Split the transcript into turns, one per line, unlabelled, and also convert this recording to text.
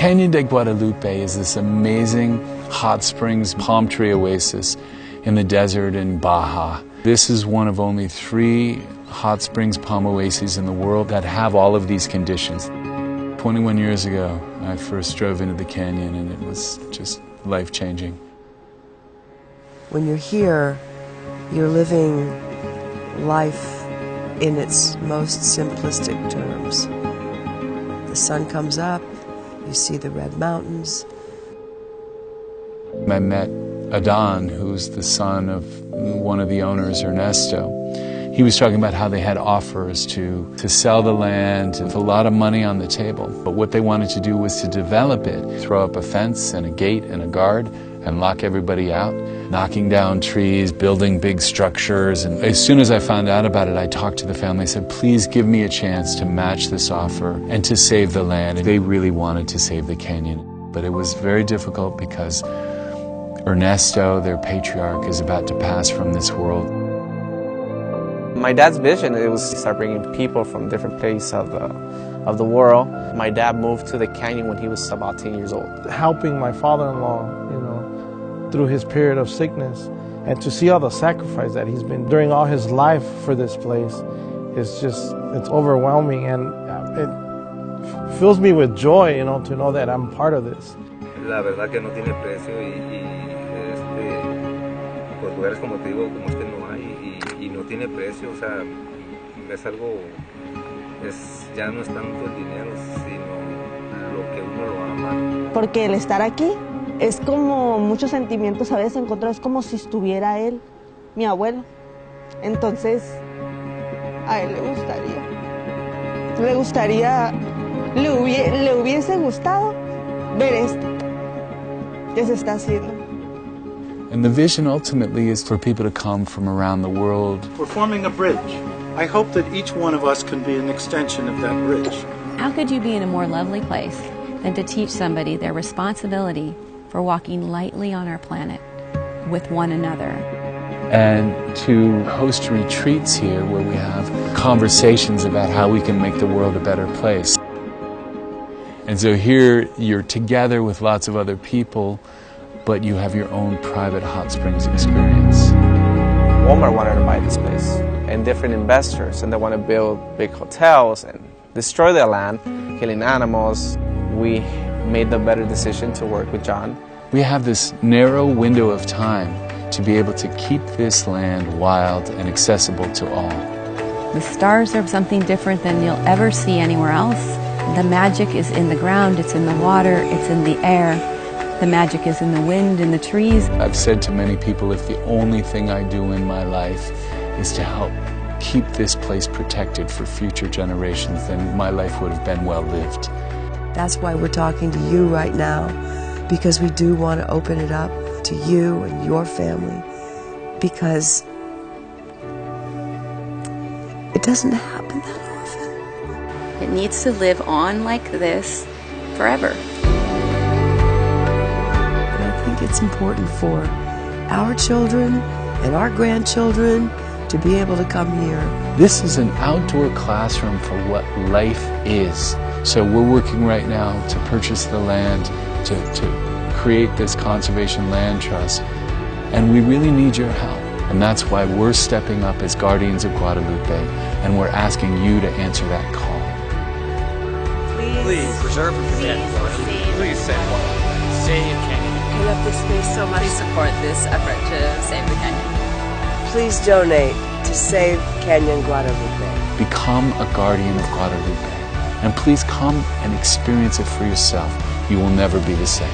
Cañon de Guadalupe is this amazing hot springs palm tree oasis in the desert in Baja. This is one of only 3 hot springs palm oases in the world that have all of these conditions. 21 years ago, I first drove into the canyon, and it was just life-changing.
When you're here, you're living life in its most simplistic terms. The sun comes up, you see the red mountains.
I met Adan, who's the son of one of the owners, Ernesto. He was talking about how they had offers to sell the land with a lot of money on the table. But what they wanted to do was to develop it, throw up a fence and a gate and a guard and lock everybody out, knocking down trees, building big structures. And as soon as I found out about it, I talked to the family. I said, please give me a chance to match this offer and to save the land. And they really wanted to save the canyon. But it was very difficult because Ernesto, their patriarch, is about to pass from this world.
My dad's vision, it was to start bringing people from different places of the world. My dad moved to the canyon when he was about 10 years old.
Helping my father-in-law, you know, through his period of sickness, and to see all the sacrifice that he's been doing all his life for this place, it's overwhelming, and it fills me with joy, you know, to know that I'm part of this.
La verdad que no tiene precio pues lugares como te digo, como este no hay y no tiene precio, o sea, es algo, ya no es tanto el dinero, sino lo que uno lo ama.
Porque el estar aquí es como muchos sentimientos a veces encontrados, es como si estuviera él, mi abuelo. Entonces, a él le hubiese gustado ver esto que se está haciendo.
And the vision ultimately is for people to come from around the world.
We're forming a bridge. I hope that each one of us can be an extension of that bridge.
How could you be in a more lovely place than to teach somebody their responsibility for walking lightly on our planet with one another?
And to host retreats here where we have conversations about how we can make the world a better place. And so here you're together with lots of other people, but you have your own private hot springs experience.
Walmart wanted to buy this place, and different investors, and they want to build big hotels and destroy their land, killing animals. We made the better decision to work with John.
We have this narrow window of time to be able to keep this land wild and accessible to all.
The stars are something different than you'll ever see anywhere else. The magic is in the ground, it's in the water, it's in the air. The magic is in the wind, in the trees.
I've said to many people, if the only thing I do in my life is to help keep this place protected for future generations, then my life would have been well lived.
That's why we're talking to you right now, because we do want to open it up to you and your family, because it doesn't happen that often.
It needs to live on like this forever.
It's important for our children and our grandchildren to be able to come here.
This is an outdoor classroom for what life is. So we're working right now to purchase the land, to create this conservation land trust, and we really need your help. And that's why we're stepping up as Guardians of Guadalupe, and we're asking you to answer that call.
Please preserve and protect Guadalupe. Please save Guadalupe. Save Cañon.
I love this space so much.
Please support this effort to save the canyon.
Please donate to save Cañon Guadalupe.
Become a Guardian of Guadalupe. And please come and experience it for yourself. You will never be the same.